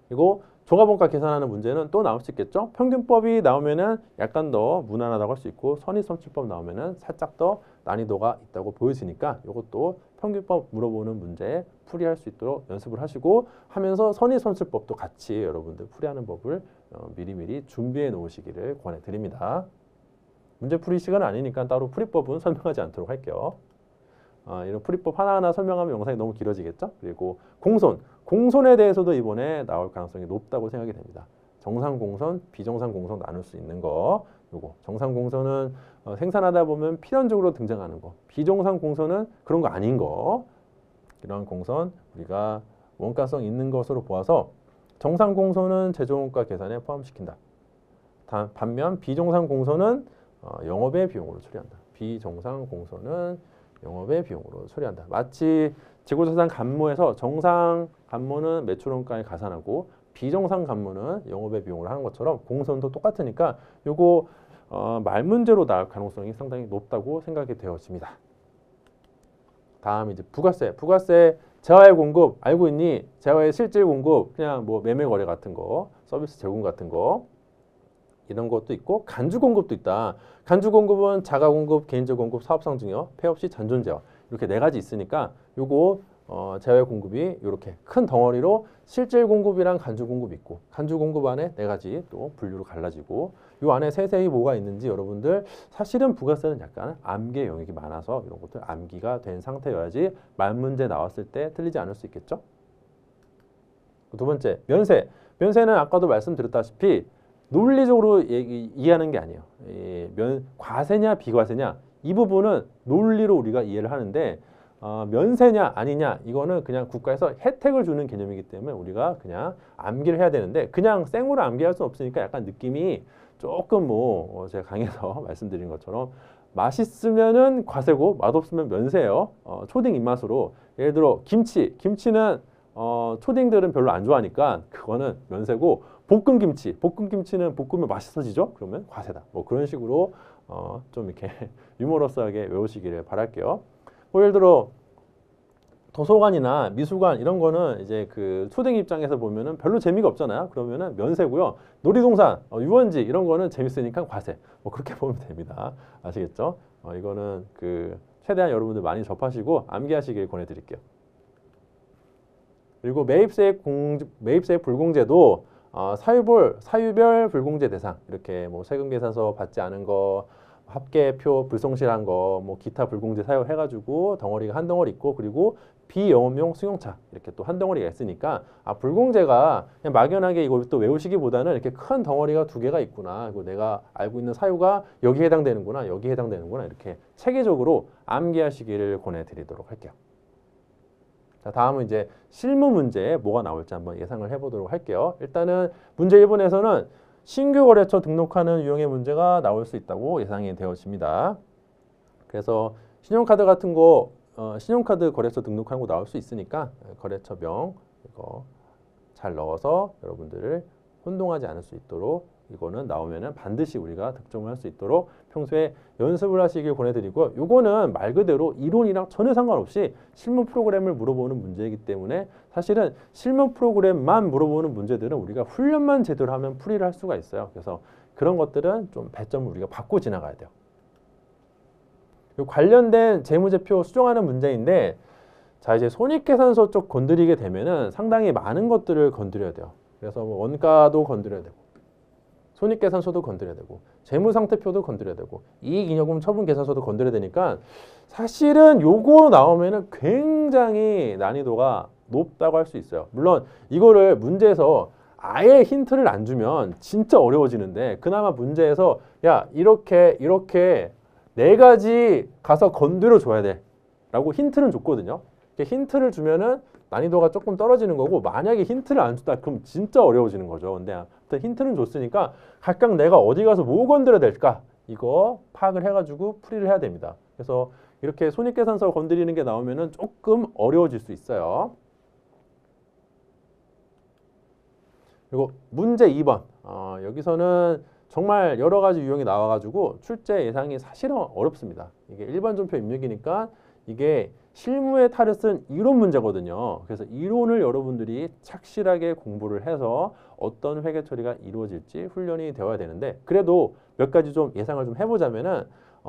그리고 종합원가 계산하는 문제는 또 나올 수 있겠죠. 평균법이 나오면은 약간 더 무난하다고 할 수 있고 선의선출법 나오면은 살짝 더 난이도가 있다고 보여지니까 이것도 평균법 물어보는 문제 풀이할 수 있도록 연습을 하시고 하면서 선의선출법도 같이 여러분들 풀이하는 법을 미리미리 준비해 놓으시기를 권해드립니다. 문제풀이 시간은 아니니까 따로 풀이법은 설명하지 않도록 할게요. 이런 풀이법 하나하나 설명하면 영상이 너무 길어지겠죠? 그리고 공손에 대해서도 이번에 나올 가능성이 높다고 생각이 됩니다. 정상 공손, 비정상 공손 나눌 수 있는 거. 요거 정상 공손은 생산하다 보면 필연적으로 등장하는 거. 비정상 공손은 그런 거 아닌 거. 이런 공손 우리가 원가성 있는 것으로 보아서 정상 공손은 제조원가 계산에 포함시킨다. 반면 비정상 공손은 영업의 비용으로 처리한다. 비정상 공손은 영업의 비용으로 처리한다. 마치 재고자산 간모에서 정상 간모는 매출원가에 가산하고 비정상 간모는 영업의 비용으로 하는 것처럼 공손도 똑같으니까 요거 말문제로 나올 가능성이 상당히 높다고 생각이 되어집니다. 다음 이제 부가세 재화의 공급 알고 있니? 재화의 실질 공급 그냥 뭐 매매 거래 같은 거, 서비스 제공 같은 거 이런 것도 있고 간주 공급도 있다. 간주 공급은 자가 공급, 개인적 공급, 사업상 증여, 폐업 시 잔존 재화 이렇게 네 가지 있으니까 요거 재화 공급이 이렇게 큰 덩어리로 실질 공급이랑 간주 공급 있고 간주 공급 안에 네 가지 또 분류로 갈라지고 요 안에 세세히 뭐가 있는지 여러분들 사실은 부가세는 약간 암기의 영역이 많아서 이런 것들 암기가 된 상태여야지 말문제 나왔을 때 틀리지 않을 수 있겠죠. 두 번째 면세는 아까도 말씀드렸다시피 논리적으로 이해하는 게 아니에요. 과세냐 비과세냐 이 부분은 논리로 우리가 이해를 하는데 면세냐 아니냐 이거는 그냥 국가에서 혜택을 주는 개념이기 때문에 우리가 그냥 암기를 해야 되는데 그냥 생으로 암기할 수는 없으니까 약간 느낌이 조금 제가 강의에서 말씀드린 것처럼 맛있으면은 과세고 맛없으면 면세예요. 초딩 입맛으로 예를 들어 김치는 초딩들은 별로 안 좋아하니까 그거는 면세고 볶음김치는 볶으면 맛있어지죠? 그러면 과세다. 뭐 그런 식으로 좀 이렇게 유머러스하게 외우시기를 바랄게요. 뭐 예를 들어 도서관이나 미술관 이런 거는 이제 그 초딩 입장에서 보면은 별로 재미가 없잖아요. 그러면은 면세고요. 놀이동산, 유원지 이런 거는 재밌으니까 과세. 뭐 그렇게 보면 됩니다. 아시겠죠? 이거는 그 최대한 여러분들 많이 접하시고 암기하시길 권해드릴게요. 그리고 매입세액 불공제도 사유별 불공제 대상 이렇게 뭐 세금계산서 받지 않은 거 합계표 불성실한 거 뭐 기타 불공제 사유해가지고 덩어리가 한 덩어리 있고 그리고 비영업용 승용차 이렇게 또 한 덩어리가 있으니까 불공제가 그냥 막연하게 이걸 또 외우시기보다는 이렇게 큰 덩어리가 두 개가 있구나. 그리고 내가 알고 있는 사유가 여기에 해당되는구나 여기에 해당되는구나 이렇게 체계적으로 암기하시기를 권해드리도록 할게요. 자, 다음은 이제 실무 문제에 뭐가 나올지 한번 예상을 해보도록 할게요. 일단은 문제 1번에서는 신규 거래처 등록하는 유형의 문제가 나올 수 있다고 예상이 되어집니다. 그래서 신용카드 같은 거, 신용카드 거래처 등록하는 거 나올 수 있으니까 거래처명 이거 잘 넣어서 여러분들을 혼동하지 않을 수 있도록 이거는 나오면은 반드시 우리가 득점을 할 수 있도록 평소에 연습을 하시길 권해드리고 요거는 말 그대로 이론이랑 전혀 상관없이 실무 프로그램을 물어보는 문제이기 때문에 사실은 실무 프로그램만 물어보는 문제들은 우리가 훈련만 제대로 하면 풀이를 할 수가 있어요. 그래서 그런 것들은 좀 배점을 우리가 받고 지나가야 돼요. 요 관련된 재무제표 수정하는 문제인데 자 이제 손익계산서 쪽 건드리게 되면은 상당히 많은 것들을 건드려야 돼요. 그래서 뭐 원가도 건드려야 되고 손익계산서도 건드려야 되고 재무상태표도 건드려야 되고 이익잉여금 처분계산서도 건드려야 되니까 사실은 요거 나오면은 굉장히 난이도가 높다고 할 수 있어요. 물론 이거를 문제에서 아예 힌트를 안 주면 진짜 어려워지는데 그나마 문제에서 야 이렇게 네 가지 가서 건드려 줘야 돼. 라고 힌트는 줬거든요. 힌트를 주면은 난이도가 조금 떨어지는 거고, 만약에 힌트를 안 줬다 그럼 진짜 어려워지는 거죠. 근데 아무튼 힌트는 줬으니까 각각 내가 어디 가서 뭐 건드려야 될까, 이거 파악을 해가지고 풀이를 해야 됩니다. 그래서 이렇게 손익계산서 건드리는 게 나오면은 조금 어려워질 수 있어요. 그리고 문제 2번. 여기서는 정말 여러 가지 유형이 나와가지고 출제 예상이 사실은 어렵습니다. 이게 일반 전표 입력이니까 이게 실무에 탈을 쓴 이론 문제거든요. 그래서 이론을 여러분들이 착실하게 공부를 해서 어떤 회계 처리가 이루어질지 훈련이 되어야 되는데, 그래도 몇 가지 좀 예상을 좀 해보자면은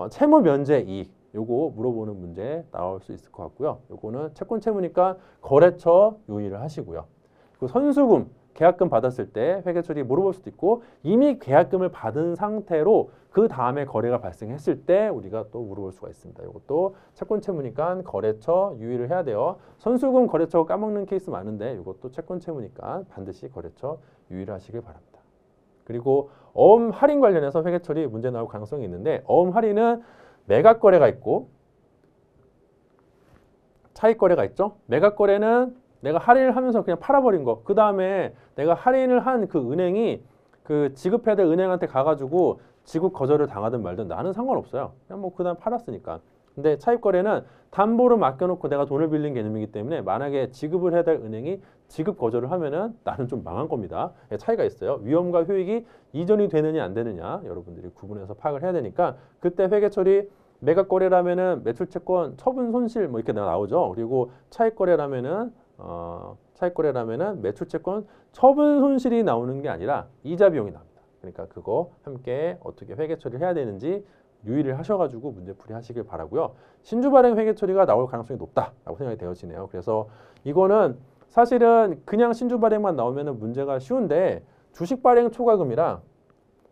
채무 면제 이익, 요거 물어보는 문제 나올 수 있을 것 같고요. 요거는 채권 채무니까 거래처 유의를 하시고요. 그 선수금, 계약금 받았을 때 회계 처리 물어볼 수도 있고, 이미 계약금을 받은 상태로 그 다음에 거래가 발생했을 때 우리가 또 물어볼 수가 있습니다. 이것도 채권 채무니까 거래처 유의를 해야 돼요. 선수금 거래처 까먹는 케이스 많은데 이것도 채권 채무니까 반드시 거래처 유의를 하시길 바랍니다. 그리고 어음 할인 관련해서 회계 처리 문제 나올 가능성이 있는데, 어음 할인은 매각 거래가 있고 차익 거래가 있죠. 매각 거래는 내가 할인을 하면서 그냥 팔아버린 거, 그 다음에 내가 할인을 한 그 은행이 그 지급해야 될 은행한테 가가지고 지급 거절을 당하든 말든 나는 상관없어요. 그냥 뭐 그 다음 팔았으니까. 근데 차입 거래는 담보로 맡겨놓고 내가 돈을 빌린 개념이기 때문에 만약에 지급을 해야 될 은행이 지급 거절을 하면은 나는 좀 망한 겁니다. 차이가 있어요. 위험과 효익이 이전이 되느냐 안 되느냐 여러분들이 구분해서 파악을 해야 되니까, 그때 회계 처리 매각 거래라면은 매출 채권 처분 손실 뭐 이렇게 나오죠. 그리고 차익 거래라면은 매출 채권 처분 손실이 나오는 게 아니라 이자 비용이 나옵니다. 그러니까 그거 함께 어떻게 회계 처리를 해야 되는지 유의를 하셔가지고 문제 풀이 하시길 바라고요. 신주 발행 회계 처리가 나올 가능성이 높다라고 생각이 되어지네요. 그래서 이거는 사실은 그냥 신주 발행만 나오면은 문제가 쉬운데, 주식 발행 초과금이랑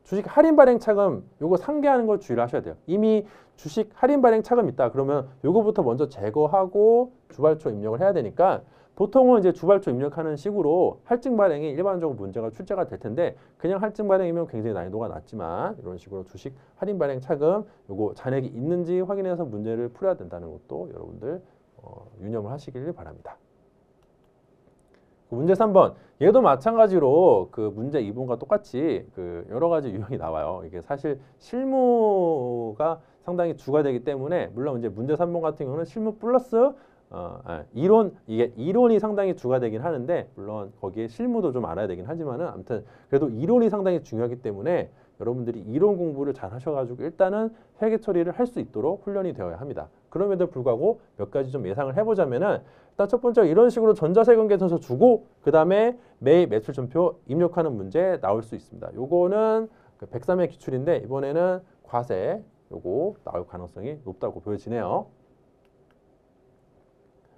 주식 할인 발행 차금 요거 상계하는 걸 주의를 하셔야 돼요. 이미 주식 할인 발행 차금 있다 그러면 요거부터 먼저 제거하고 주발초 입력을 해야 되니까, 보통은 이제 주발초 입력하는 식으로 할증 발행이 일반적으로 문제가 출제가 될 텐데, 그냥 할증 발행이면 굉장히 난이도가 낮지만 이런 식으로 주식 할인 발행 차금 요거 잔액이 있는지 확인해서 문제를 풀어야 된다는 것도 여러분들 유념을 하시길 바랍니다. 문제 3번, 얘도 마찬가지로 그 문제 2번과 똑같이 그 여러 가지 유형이 나와요. 이게 사실 실무가 상당히 주가 되기 때문에, 물론 이제 문제 3번 같은 경우는 실무 플러스 이론, 이게 이론이 상당히 주가 되긴 하는데, 물론 거기에 실무도 좀 알아야 되긴 하지만은 아무튼 그래도 이론이 상당히 중요하기 때문에 여러분들이 이론 공부를 잘 하셔가지고 일단은 회계 처리를 할 수 있도록 훈련이 되어야 합니다. 그럼에도 불구하고 몇 가지 좀 예상을 해보자면은, 일단 첫 번째 이런 식으로 전자세금 계산서 주고 그 다음에 매일 매출 전표 입력하는 문제 나올 수 있습니다. 요거는 그 103의 기출인데 이번에는 과세 요거 나올 가능성이 높다고 보여지네요.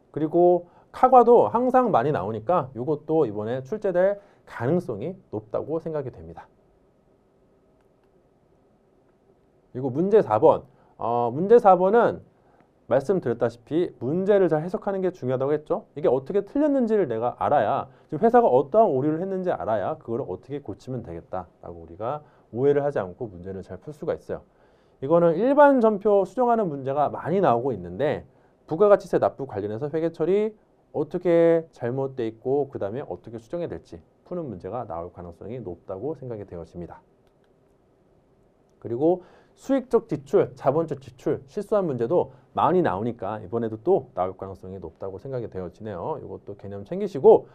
그리고 카과도 항상 많이 나오니까 이것도 이번에 출제될 가능성이 높다고 생각이 됩니다. 그리고 문제 4번. 문제 4번은 말씀드렸다시피 문제를 잘 해석하는 게 중요하다고 했죠. 이게 어떻게 틀렸는지를 내가 알아야, 지금 회사가 어떠한 오류를 했는지 알아야 그걸 어떻게 고치면 되겠다라고 우리가 오해를 하지 않고 문제를 잘 풀 수가 있어요. 이거는 일반 전표 수정하는 문제가 많이 나오고 있는데, 부가가치세 납부 관련해서 회계 처리 어떻게 잘못돼 있고 그 다음에 어떻게 수정해야 될지 푸는 문제가 나올 가능성이 높다고 생각이 되어집니다. 그리고 수익적 지출, 자본적 지출 실수한 문제도 많이 나오니까 이번에도 또 나올 가능성이 높다고 생각이 되어지네요. 이것도 개념 챙기시고,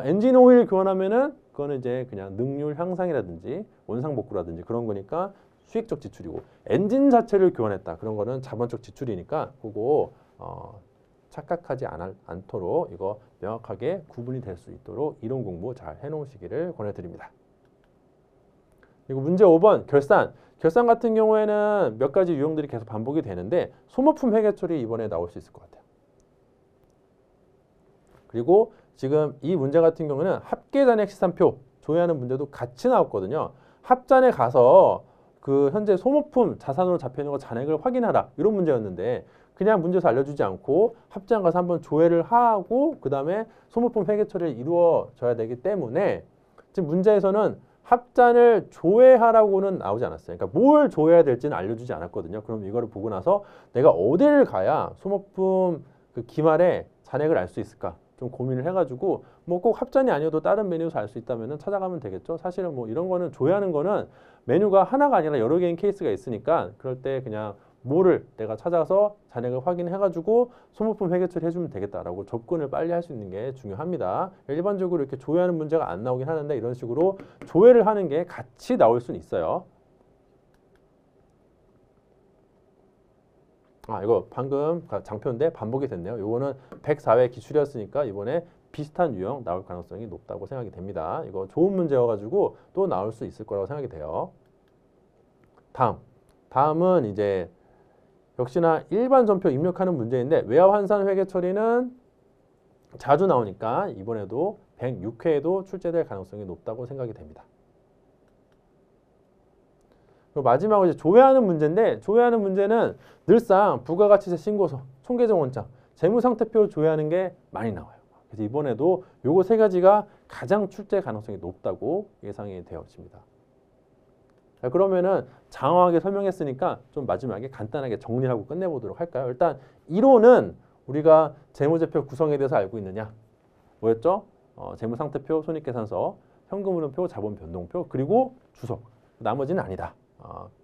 엔진 오일 교환하면은 그거는 이제 그냥 능률 향상이라든지 원상복구라든지 그런 거니까 수익적 지출이고, 엔진 자체를 교환했다 그런 거는 자본적 지출이니까 그거 착각하지 않도록 이거 명확하게 구분이 될 수 있도록 이론 공부 잘 해놓으시기를 권해드립니다. 그리고 문제 5번 결산. 결산 같은 경우에는 몇 가지 유형들이 계속 반복이 되는데 소모품 회계 처리 이번에 나올 수 있을 것 같아요. 그리고 지금 이 문제 같은 경우는 합계잔액 시산표 조회하는 문제도 같이 나왔거든요. 합잔에 가서 그 현재 소모품 자산으로 잡혀있는 거 잔액을 확인하라 이런 문제였는데, 그냥 문제에서 알려주지 않고 합장 가서 한번 조회를 하고 그 다음에 소모품 회계 처리를 이루어져야 되기 때문에 지금 문제에서는 합잔을 조회하라고는 나오지 않았어요. 그러니까 뭘 조회해야 될지는 알려주지 않았거든요. 그럼 이거를 보고 나서 내가 어디를 가야 소모품 그 기말에 잔액을 알 수 있을까? 좀 고민을 해가지고 뭐 꼭 합잔이 아니어도 다른 메뉴에서 알 수 있다면은 찾아가면 되겠죠. 사실은 뭐 이런 거는 조회하는 거는 메뉴가 하나가 아니라 여러 개인 케이스가 있으니까 그럴 때 그냥 뭐를 내가 찾아서 잔액을 확인해가지고 소모품 회계 처리해주면 되겠다라고 접근을 빨리 할 수 있는 게 중요합니다. 일반적으로 이렇게 조회하는 문제가 안 나오긴 하는데 이런 식으로 조회를 하는 게 같이 나올 수는 있어요. 이거 방금 장표인데 반복이 됐네요. 이거는 104회 기출이었으니까 이번에 비슷한 유형 나올 가능성이 높다고 생각이 됩니다. 이거 좋은 문제여가지고 또 나올 수 있을 거라고 생각이 돼요. 다음은 이제 역시나 일반 전표 입력하는 문제인데 외화 환산 회계 처리는 자주 나오니까 이번에도 106회에도 출제될 가능성이 높다고 생각이 됩니다. 그리고 마지막으로 이제 조회하는 문제인데 조회하는 문제는 늘상 부가가치세 신고서, 총계정원장, 재무상태표 조회하는 게 많이 나와요. 그래서 이번에도 요거 세 가지가 가장 출제 가능성이 높다고 예상이 되어집니다. 자, 그러면은 장황하게 설명했으니까 좀 마지막에 간단하게 정리하고 끝내보도록 할까요? 일단 이론은 우리가 재무제표 구성에 대해서 알고 있느냐? 뭐였죠? 재무상태표, 손익계산서, 현금흐름표, 자본변동표, 그리고 주석. 나머지는 아니다.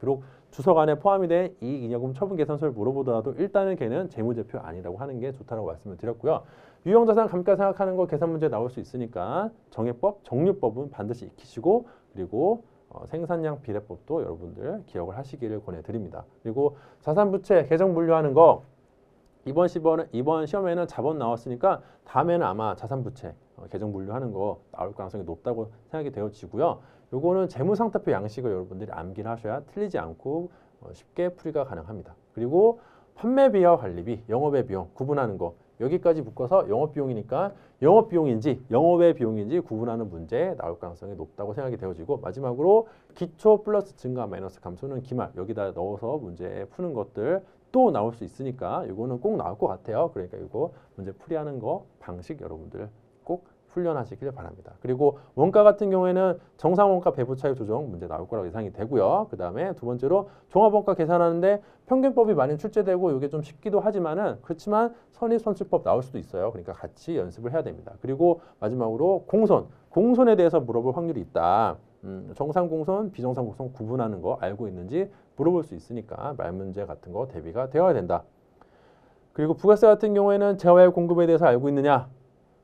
비록 주석 안에 포함이 돼 이익잉여금 처분계산서를 물어보더라도 일단은 걔는 재무제표 아니라고 하는 게 좋다고 말씀을 드렸고요. 유형자산 감가 생각하는 거 계산 문제 나올 수 있으니까 정해법, 정류법은 반드시 익히시고 그리고 생산량 비례법도 여러분들 기억을 하시기를 권해드립니다. 그리고 자산부채 계정 분류하는 거 이번 시험에는 자본 나왔으니까 다음에는 아마 자산부채 계정 분류하는 거 나올 가능성이 높다고 생각이 되어지고요. 요거는 재무상태표 양식을 여러분들이 암기를 하셔야 틀리지 않고 쉽게 풀이가 가능합니다. 그리고 판매비와 관리비, 영업의 비용 구분하는 거 여기까지 묶어서 영업비용이니까 영업비용인지 영업의 비용인지 구분하는 문제 나올 가능성이 높다고 생각이 되어지고 마지막으로 기초 플러스 증가 마이너스 감소는 기말 여기다 넣어서 문제 푸는 것들 또 나올 수 있으니까 이거는 꼭 나올 것 같아요. 그러니까 이거 문제 풀이하는 거 방식 여러분들 꼭 훈련하시길 바랍니다. 그리고 원가 같은 경우에는 정상원가 배분 차익 조정 문제 나올 거라고 예상이 되고요. 그 다음에 두 번째로 종합원가 계산하는데 평균법이 많이 출제되고 이게 좀 쉽기도 하지만은 그렇지만 선입선출법 나올 수도 있어요. 그러니까 같이 연습을 해야 됩니다. 그리고 마지막으로 공손에 대해서 물어볼 확률이 있다. 정상공손, 비정상공손 구분하는 거 알고 있는지 물어볼 수 있으니까 말 문제 같은 거 대비가 되어야 된다. 그리고 부가세 같은 경우에는 재화의 공급에 대해서 알고 있느냐.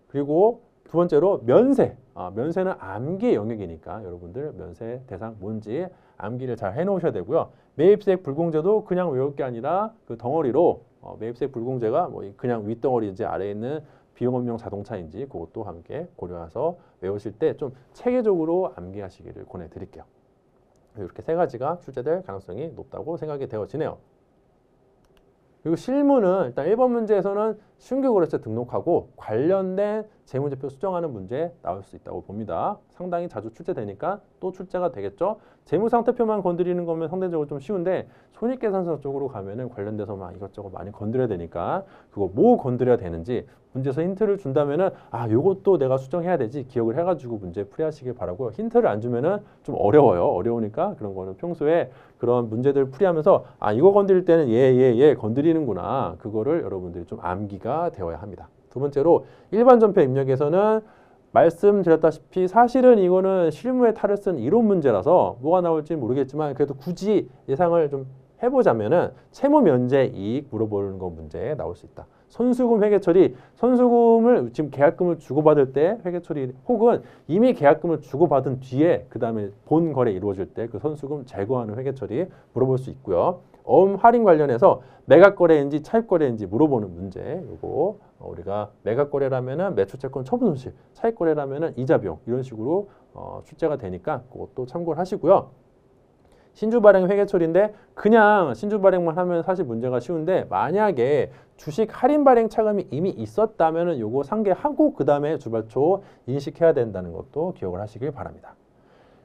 그리고 두 번째로 면세. 면세는 암기 영역이니까 여러분들 면세 대상 뭔지 암기를 잘 해놓으셔야 되고요. 매입세액 불공제도 그냥 외울 게 아니라 그 덩어리로 매입세액 불공제가 뭐 그냥 윗덩어리인지 아래에 있는 비용업용 자동차인지 그것도 함께 고려해서 외우실 때 좀 체계적으로 암기하시기를 권해드릴게요. 이렇게 세 가지가 출제될 가능성이 높다고 생각이 되어지네요. 그리고 실무는 일단 1번 문제에서는 신규거래처 등록하고 관련된 재무제표 수정하는 문제 나올 수 있다고 봅니다. 상당히 자주 출제되니까 또 출제가 되겠죠. 재무상태표만 건드리는 거면 상대적으로 좀 쉬운데 손익계산서 쪽으로 가면은 관련돼서 막 이것저것 많이 건드려야 되니까 그거 뭐 건드려야 되는지 문제에서 힌트를 준다면은 요것도 내가 수정해야 되지 기억을 해가지고 문제 풀이하시길 바라고요. 힌트를 안 주면은 좀 어려워요. 어려우니까 그런 거는 평소에 그런 문제들 풀이하면서 이거 건드릴 때는 얘 건드리는구나. 그거를 여러분들이 좀 암기가 되어야 합니다. 두 번째로 일반 전표 입력에서는 말씀드렸다시피 사실은 이거는 실무에 탈을 쓴 이론 문제라서 뭐가 나올지 모르겠지만 그래도 굳이 예상을 좀 해보자면은 채무 면제 이익 물어보는 거 문제 나올 수 있다. 선수금 회계 처리, 선수금을 지금 계약금을 주고받을 때 회계 처리 혹은 이미 계약금을 주고받은 뒤에 그 다음에 본 거래 이루어질 때 그 선수금 제거하는 회계 처리 물어볼 수 있고요. 할인 관련해서 매각 거래인지 차입 거래인지 물어보는 문제. 요거 우리가 매각 거래라면은 매출채권 처분 손실, 차입 거래라면은 이자 비용 이런 식으로 출제가 되니까 그것도 참고를 하시고요. 신주 발행 회계 처리인데 그냥 신주 발행만 하면 사실 문제가 쉬운데 만약에 주식 할인 발행 차감이 이미 있었다면은 요거 상계하고 그 다음에 주발초 인식해야 된다는 것도 기억을 하시길 바랍니다.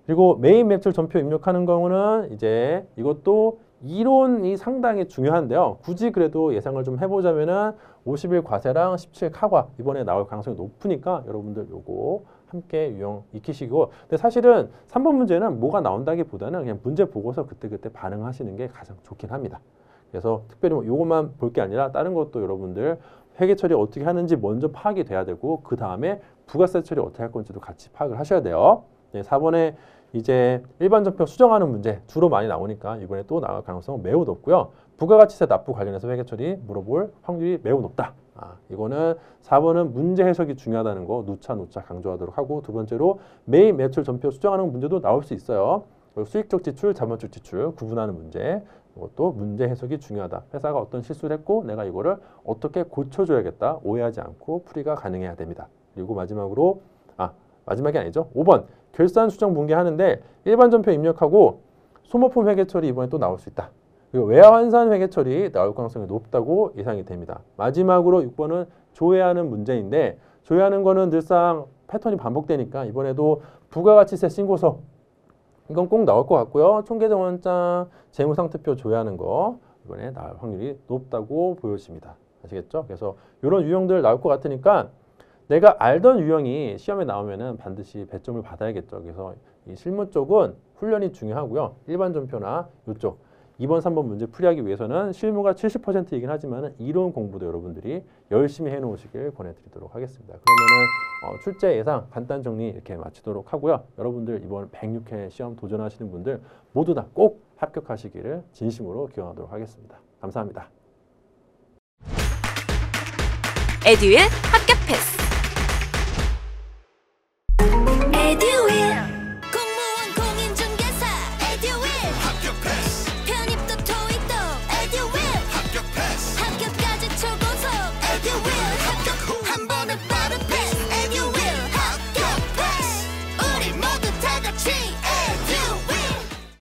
그리고 메인 매출 전표 입력하는 경우는 이제 이것도 이론이 상당히 중요한데요. 굳이 그래도 예상을 좀 해보자면은 50일 과세랑 17 카과 이번에 나올 가능성이 높으니까 여러분들 요거 함께 유형 익히시고, 근데 사실은 3번 문제는 뭐가 나온다기보다는 그냥 문제 보고서 그때그때 반응하시는 게 가장 좋긴 합니다. 그래서 특별히 뭐 이것만 볼 게 아니라 다른 것도 여러분들 회계 처리 어떻게 하는지 먼저 파악이 돼야 되고, 그 다음에 부가세 처리 어떻게 할 건지도 같이 파악을 하셔야 돼요. 네, 4번에 이제 일반 전표 수정하는 문제 주로 많이 나오니까 이번에 또 나올 가능성은 매우 높고요. 부가가치세 납부 관련해서 회계 처리 물어볼 확률이 매우 높다. 이거는 4번은 문제 해석이 중요하다는 거 누차 강조하도록 하고, 두 번째로 매입 매출 전표 수정하는 문제도 나올 수 있어요. 그리고 수익적 지출, 자본적 지출 구분하는 문제, 이것도 문제 해석이 중요하다. 회사가 어떤 실수를 했고 내가 이거를 어떻게 고쳐줘야겠다. 오해하지 않고 풀이가 가능해야 됩니다. 그리고 마지막으로 마지막이 아니죠. 5번 결산 수정 분기하는데 일반 전표 입력하고 소모품 회계 처리 이번에 또 나올 수 있다. 그리고 외화 환산 회계 처리 나올 가능성이 높다고 예상이 됩니다. 마지막으로 6번은 조회하는 문제인데, 조회하는 거는 늘상 패턴이 반복되니까 이번에도 부가가치세 신고서 이건 꼭 나올 것 같고요. 총계정원장, 재무상태표 조회하는 거 이번에 나올 확률이 높다고 보여집니다. 아시겠죠? 그래서 이런 유형들 나올 것 같으니까 내가 알던 유형이 시험에 나오면은 반드시 배점을 받아야겠죠. 그래서 이 실무 쪽은 훈련이 중요하고요. 일반 전표나 이쪽 2번, 3번 문제 풀이하기 위해서는 실무가 70%이긴 하지만 이론 공부도 여러분들이 열심히 해놓으시길 권해드리도록 하겠습니다. 그러면은 출제 예상 간단 정리 이렇게 마치도록 하고요. 여러분들 이번 106회 시험 도전하시는 분들 모두 다 꼭 합격하시기를 진심으로 기원하도록 하겠습니다. 감사합니다. 에듀윌 합격 패스.